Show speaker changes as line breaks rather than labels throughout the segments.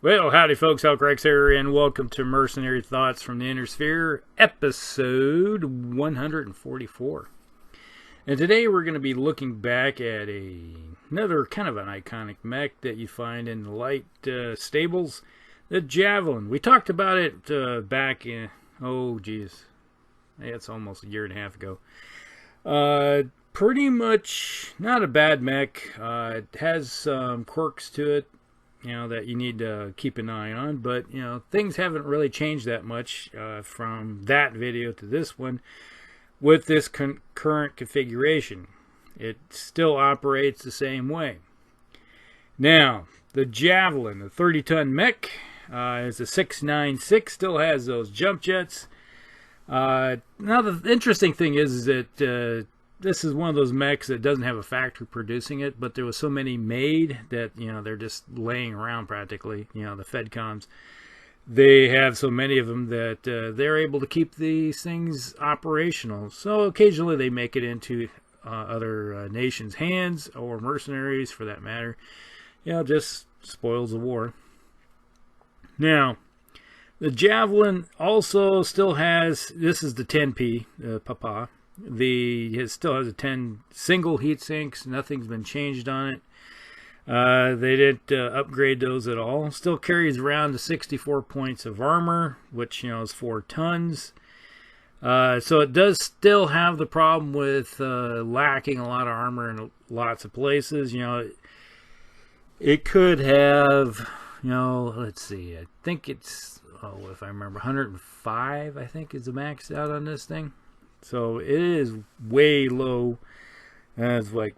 Well, howdy folks, Hellcracks here, and welcome to Mercenary Thoughts from the Inner Sphere, episode 144. And today we're going to be looking back at another kind of an iconic mech that you find in the light stables, the Javelin. We talked about it back in, it's almost a year and a half ago. Pretty much not a bad mech. It has some quirks to it, that you need to keep an eye on, but things haven't really changed that much from that video to this one with this current configuration. It still operates the same way. Now, the Javelin, the 30-ton mech, is a 696, still has those jump jets. Now, the interesting thing is that this is one of those mechs that doesn't have a factory producing it, but there was so many made that, they're just laying around practically, the FedComs. They have so many of them that they're able to keep these things operational. So occasionally they make it into other nations' hands, or mercenaries for that matter. Just spoils of war. Now, the Javelin also still has, this is the 10P, Papa. It still has a 10 single heat sinks. Nothing's been changed on it. They didn't upgrade those at all. Still carries around to 64 points of armor, which is 4 tons. So it does still have the problem with lacking a lot of armor in lots of places. It could have, let's see, I think it's, if I remember, 105, I think, is the max out on this thing. So it is way low. It's like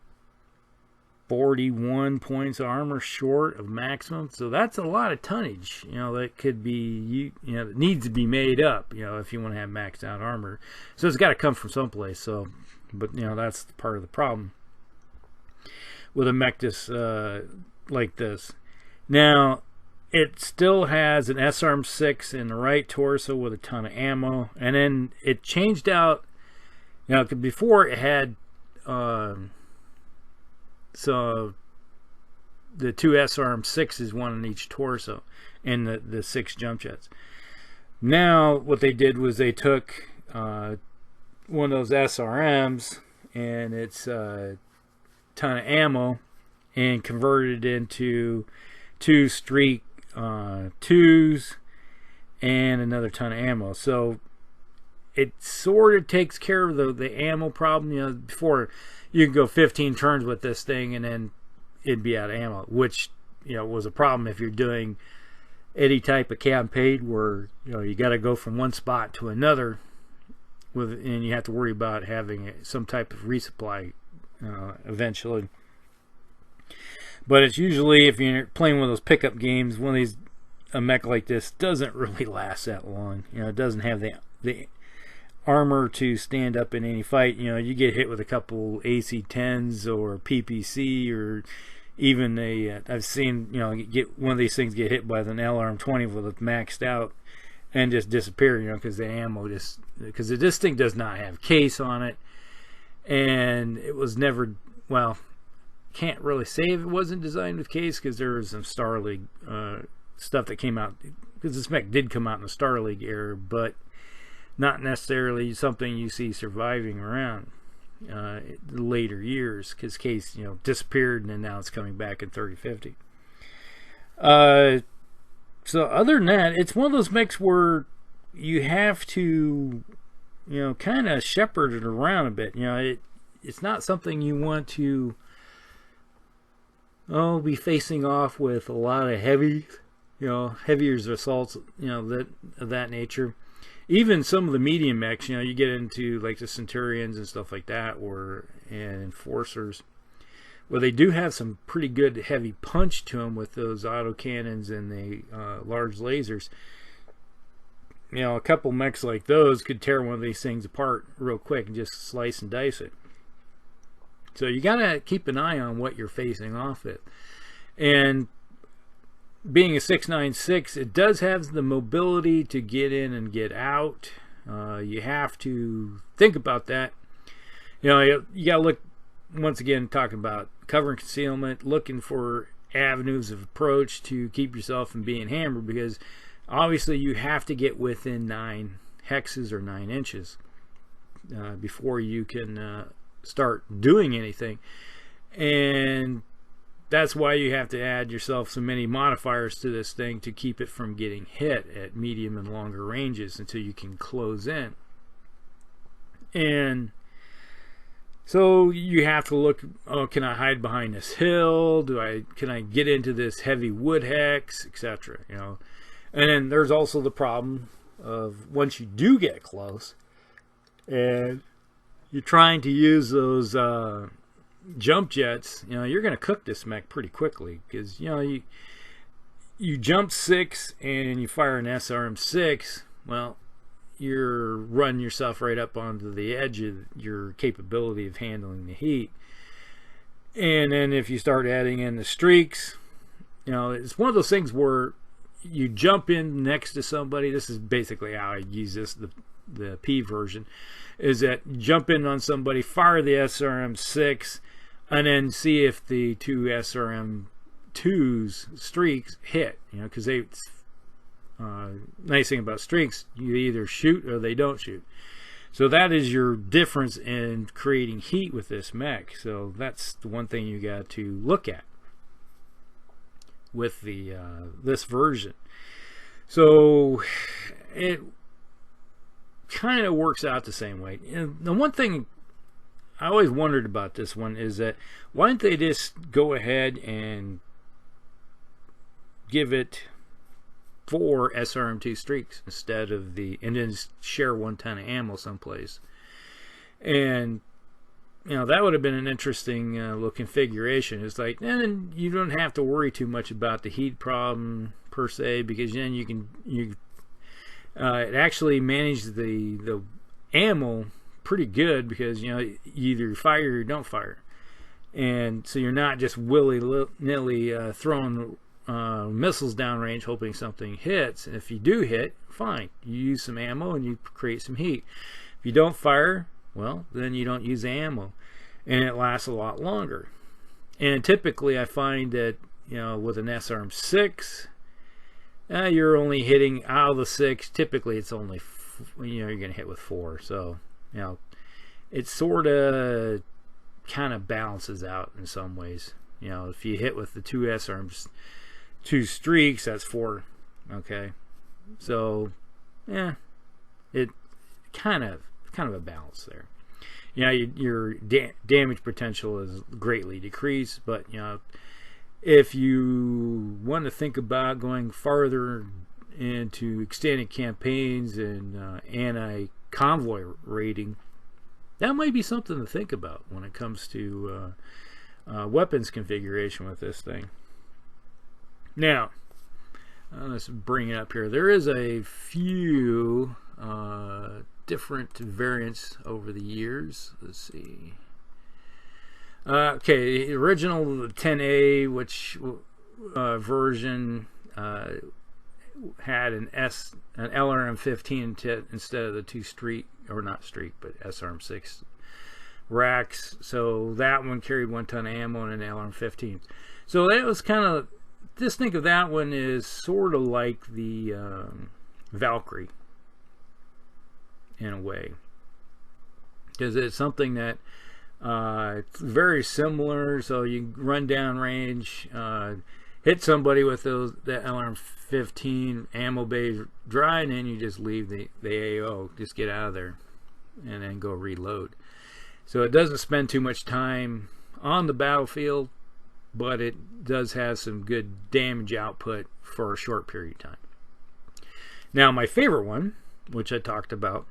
41 points of armor short of maximum. So that's a lot of tonnage, that could be, that needs to be made up, if you want to have maxed out armor. So it's got to come from someplace. So, but, that's part of the problem with a mech like this. Now, it still has an SRM-6 in the right torso with a ton of ammo. And then it changed out. Before it had so the 2 SRM-6s, one in each torso, and the 6 jump jets. Now what they did was they took one of those SRMs and its ton of ammo and converted it into 2 streak 2s and another ton of ammo. So it sort of takes care of the ammo problem. Before you could go 15 turns with this thing and then it'd be out of ammo, which was a problem if you're doing any type of campaign where you got to go from one spot to another, and you have to worry about having some type of resupply eventually. But it's usually, if you're playing one of those pickup games, a mech like this doesn't really last that long. It doesn't have the armor to stand up in any fight. You get hit with a couple AC-10s or PPC, or even I've seen get one of these things get hit by an LRM-20 with it maxed out and just disappear, because the ammo because this thing does not have case on it, and it was never, well, can't really say if it wasn't designed with case, because there was some Star League stuff that came out, because this mech did come out in the Star League era, but not necessarily something you see surviving around the later years, because case disappeared, and then now it's coming back in 3050. So other than that, it's one of those mechs where you have to kind of shepherd it around a bit. It's not something you want to be facing off with a lot of heavier assaults, of that nature. Even some of the medium mechs, you get into like the Centurions and stuff like that, and Enforcers, where they do have some pretty good heavy punch to them with those autocannons and the large lasers. A couple mechs like those could tear one of these things apart real quick and just slice and dice it. So you got to keep an eye on what you're facing off with. And being a 696, it does have the mobility to get in and get out. You have to think about that. You got to look, once again, talking about cover and concealment, looking for avenues of approach to keep yourself from being hammered, because obviously you have to get within 9 hexes or 9 inches before you can start doing anything. And that's why you have to add yourself so many modifiers to this thing to keep it from getting hit at medium and longer ranges until you can close in. And so you have to look, oh, can I hide behind this hill? Can I get into this heavy wood hex, etc. You know. And then there's also the problem of once you do get close and you're trying to use those jump jets, you know, you're going to cook this mech pretty quickly, because you know, you jump 6 and you fire an SRM-6, well, you're running yourself right up onto the edge of your capability of handling the heat. And then if you start adding in the streaks, you know, it's one of those things where you jump in next to somebody. This is basically how I use this, the P version, is that jump in on somebody, fire the SRM-6, and then see if the 2 SRM-2's streaks hit. You know, because they nice thing about streaks, you either shoot or they don't shoot. So that is your difference in creating heat with this mech. So that's the one thing you got to look at with the this version. So it kind of works out the same way. And the one thing I always wondered about this one is that why didn't they just go ahead and give it 4 SRM-2 streaks instead of and then share 1 ton of ammo someplace? And you know, that would have been an interesting little configuration. It's like, then you don't have to worry too much about the heat problem per se, because then it actually manages the ammo pretty good, because you know, you either fire or you don't fire, and so you're not just willy-nilly throwing missiles downrange hoping something hits. And if you do hit, fine, you use some ammo and you create some heat. If you don't fire, well, then you don't use ammo, and it lasts a lot longer. And typically I find that, you know, with an SRM-6, you're only hitting out of the 6, typically it's only, you know, you're going to hit with 4. So, you know, it sort of kind of balances out in some ways. You know, if you hit with the 2 SRMs, 2 streaks, that's 4. Okay, so yeah, it kind of a balance there. You know, your damage potential is greatly decreased, but you know, if you want to think about going farther into extended campaigns and anti-convoy raiding, that might be something to think about when it comes to weapons configuration with this thing. Now, let's bring it up here. There is a few different variants over the years. Let's see. Okay, the original 10A, which version had an LRM-15 instead of the 2 streak, or not streak, but SRM-6 racks. So that one carried 1 ton of ammo and an LRM-15. So that was kind of, just think of that one as sort of like the Valkyrie in a way, because it's something that it's very similar. So you run down range, hit somebody with that LRM-15, ammo bay dry, and then you just leave the AO, just get out of there and then go reload. So it doesn't spend too much time on the battlefield, but it does have some good damage output for a short period of time. Now, my favorite one, which I talked about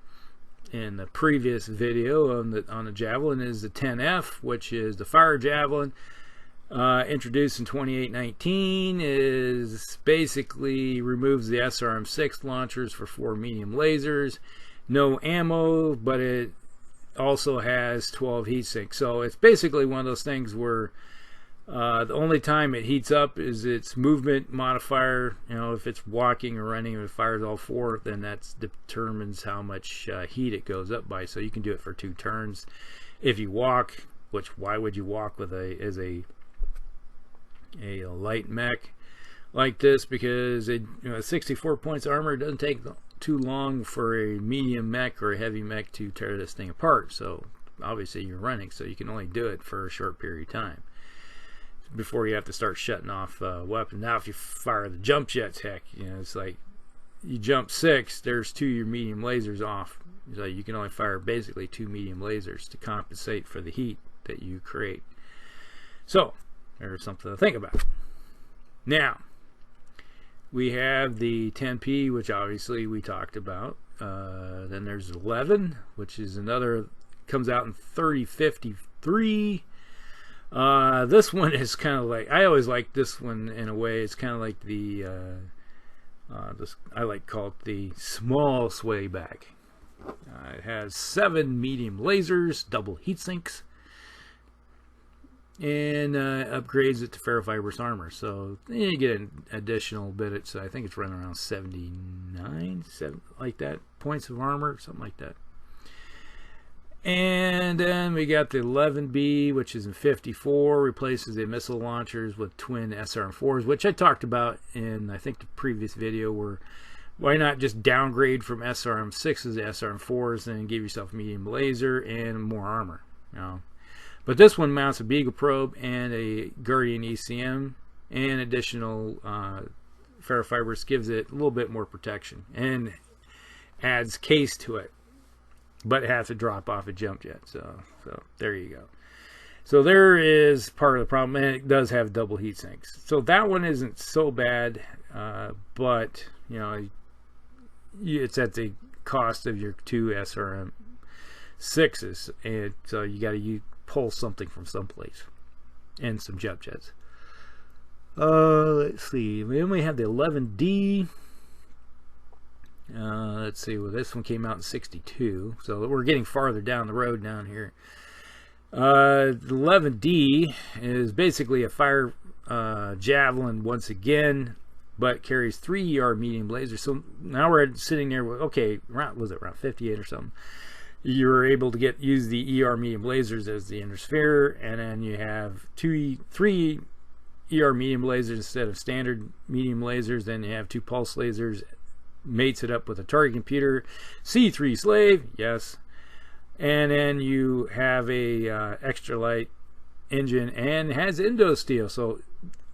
in the previous video on the Javelin, is the 10F, which is the fire Javelin, introduced in 2819. Is basically removes the SRM-6 launchers for 4 medium lasers, no ammo, but it also has 12 heat sinks. So it's basically one of those things where the only time it heats up is its movement modifier. You know, if it's walking or running and it fires all 4, then that determines how much heat it goes up by. So you can do it for 2 turns. If you walk, which why would you walk with a light mech like this, because it, 64 points armor, it doesn't take too long for a medium mech or a heavy mech to tear this thing apart. So obviously you're running, so you can only do it for a short period of time before you have to start shutting off weapons. Now if you fire the jump jets, heck, it's like you jump 6, there's 2 of your medium lasers off, so you can only fire basically 2 medium lasers to compensate for the heat that you create. So there's something to think about. Now we have the 10P, which obviously we talked about. Then there's 11, which is another, comes out in 3053. This one is kind of like, I always like this one in a way. It's kind of like the I like to call it the small sway back. It has 7 medium lasers, double heat sinks, and upgrades it to ferrofibrous armor. So you get an additional bit. So I think it's running around 79, like that, points of armor, something like that. And then we got the 11B, which is in 54, replaces the missile launchers with twin SRM4s, which I talked about in, I think, the previous video, where why not just downgrade from SRM6s to SRM4s and give yourself medium laser and more armor, But this one mounts a Beagle probe and a Guardian ECM, and additional ferrofibrous, gives it a little bit more protection and adds case to it, but it has to drop off a jump jet. So there you go. So there is part of the problem, and it does have double heat sinks. So that one isn't so bad, but it's at the cost of your 2 SRM6s, and so you got to pull something from someplace, and some jump jets. Let's see. Then we have the 11D. Let's see. Well, this one came out in 62, so we're getting farther down the road down here. The 11D is basically a fire javelin once again, but carries 3 ER medium lasers. So now we're sitting there with, okay, was it around 58 or something? You were able to use the ER medium lasers as the intersphere, and then you have 3 ER medium lasers instead of standard medium lasers. Then you have 2 pulse lasers, mates it up with a target computer, C3 slave, yes, and then you have a extra light engine, and has Indo steel. So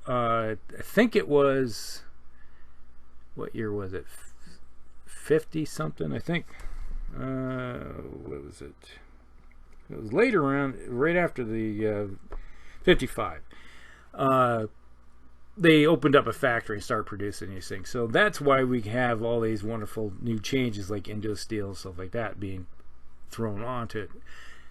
I think it was, what year was it? 50 something, I think. What was it? It was later around, right after the 55. They opened up a factory and started producing these things. So that's why we have all these wonderful new changes like Indo steel and stuff like that being thrown onto it.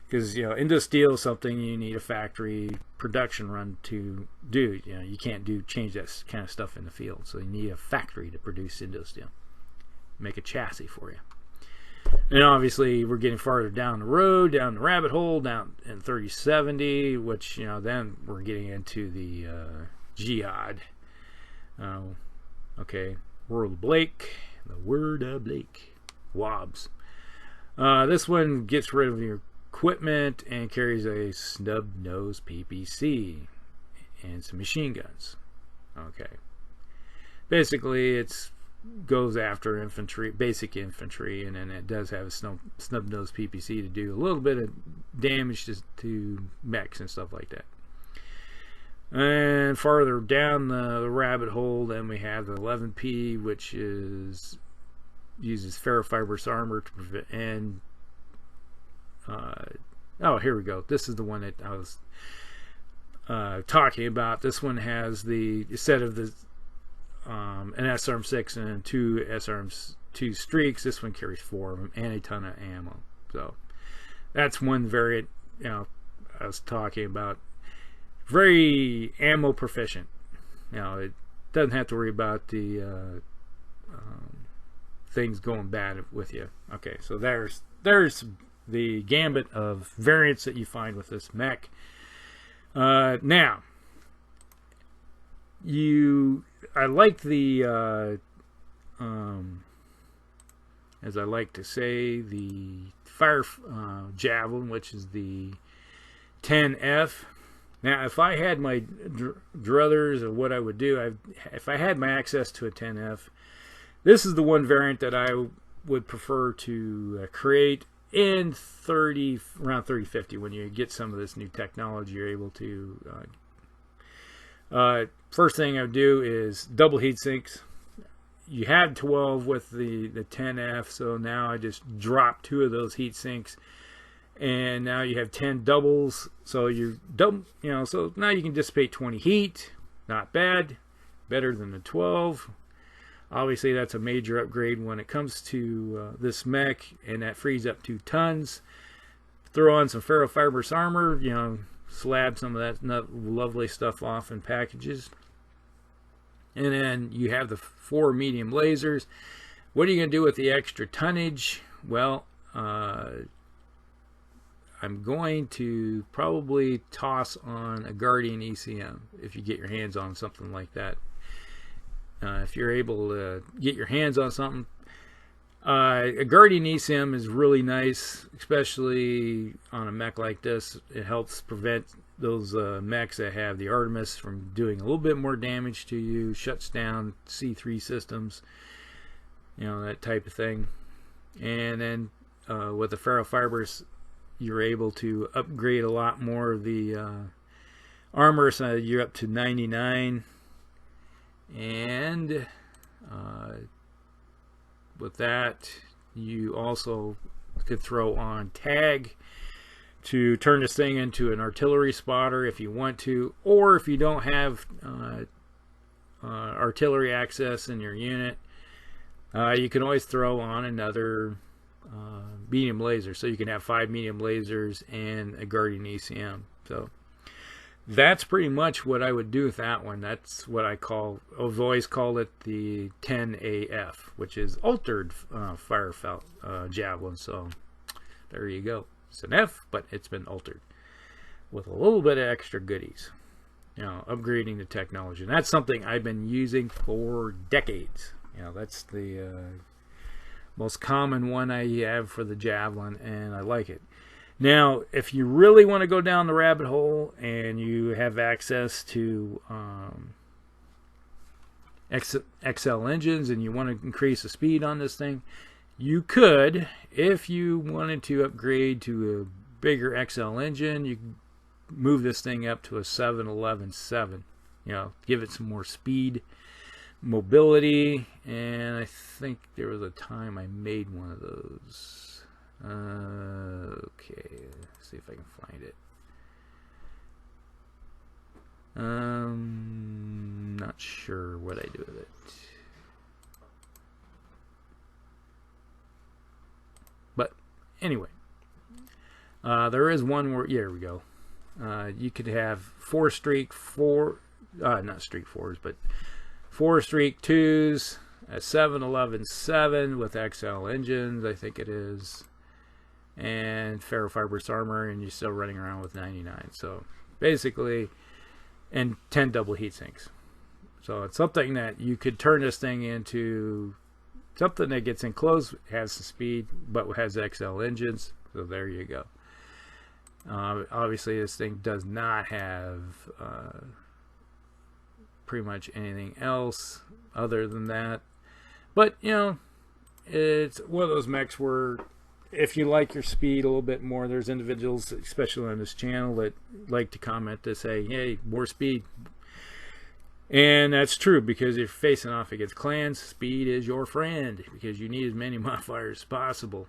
Because Indo steel is something you need a factory production run to do. You can't change that kind of stuff in the field. So you need a factory to produce Indo steel, make a chassis for you. And obviously we're getting farther down the road, down the rabbit hole, down in 3070, which then we're getting into the Jihad. Okay, World of Blake, the Word of Blake, Wobbs. This one gets rid of your equipment and carries a snub nose PPC and some machine guns. Okay, basically it's goes after infantry, basic infantry, and then it does have a snub nose PPC to do a little bit of damage to mechs and stuff like that. And farther down the rabbit hole, then we have the 11P, which uses ferrofibrous armor to prevent, and oh, here we go. This is the one that I was talking about. This one has instead of the an SRM6 and 2 SRM2 streaks, this one carries 4 of them and a ton of ammo. So that's one variant I was talking about. Very ammo proficient. It doesn't have to worry about the things going bad with you. Okay, so there's the gambit of variants that you find with this mech. Now, I like the as I like to say, the fire javelin, which is the 10F. Now, if I had my druthers, or what I would do, if I had my access to a 10F, this is the one variant that I would prefer to create in around 3050. When you get some of this new technology, you're able to. First thing I would do is double heat sinks. You had 12 with the 10F, so now I just drop 2 of those heat sinks. And now you have 10 doubles, so you double, so now you can dissipate 20 heat. Not bad, better than the 12. Obviously, that's a major upgrade when it comes to this mech, and that frees up 2 tons. Throw on some ferrofibrous armor, slab some of that lovely stuff off in packages, and then you have the 4 medium lasers. What are you going to do with the extra tonnage? Well, I'm going to probably toss on a Guardian ECM if you get your hands on something like that. If you're able to get your hands on something, a Guardian ECM is really nice, especially on a mech like this. It helps prevent those mechs that have the Artemis from doing a little bit more damage to you, shuts down C3 systems, that type of thing. And then with the ferrofibers, you're able to upgrade a lot more of the armor, so you're up to 99. And with that, you also could throw on tag to turn this thing into an artillery spotter if you want to, or if you don't have artillery access in your unit, you can always throw on another medium laser, so you can have 5 medium lasers and a Guardian ECM. So that's pretty much what I would do with that one. That's what I've always called it the 10AF, which is altered firefelt javelin. So there you go. It's an F, but it's been altered with a little bit of extra goodies, upgrading the technology. And that's something I've been using for decades. That's the most common one I have for the Javelin, and I like it. Now, if you really want to go down the rabbit hole and you have access to XL engines and you want to increase the speed on this thing, you could, if you wanted to upgrade to a bigger XL engine, you can move this thing up to a 711-7. Give it some more speed, mobility, and I think there was a time I made one of those. Okay, let's see if I can find it. Not sure what I do with it. But anyway, there is one where, here we go. You could have 4-streak 4, not streak 4s, but 4-streak 2s, a 711-7 with XL engines, I think it is, and ferrofibrous armor, and you're still running around with 99. So basically, and 10 double heat sinks. So it's something that you could turn this thing into something that gets in close, has the speed, but has XL engines. So there you go. Obviously, this thing does not have pretty much anything else other than that. But, it's one of those mechs where if you like your speed a little bit more, there's individuals, especially on this channel, that like to comment to say, hey, more speed. And that's true, because if you're facing off against clans, speed is your friend, because you need as many modifiers as possible.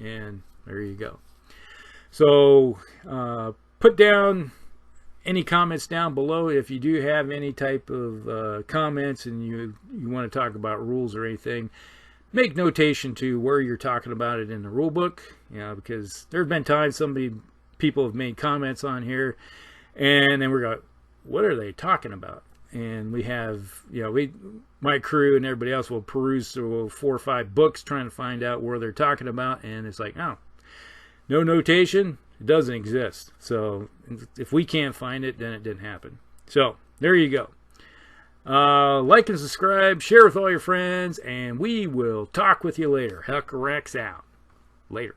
And there you go. So put down any comments down below if you do have any type of comments and you want to talk about rules or anything. Make notation to where you're talking about it in the rule book, because there have been times people have made comments on here, and then we're going, what are they talking about? And we have, my crew and everybody else will peruse through 4 or 5 books trying to find out where they're talking about, and it's like, oh, no notation, it doesn't exist. So if we can't find it, then it didn't happen. So there you go. Like and subscribe, share with all your friends, and we will talk with you later. Huck Rex out. Later.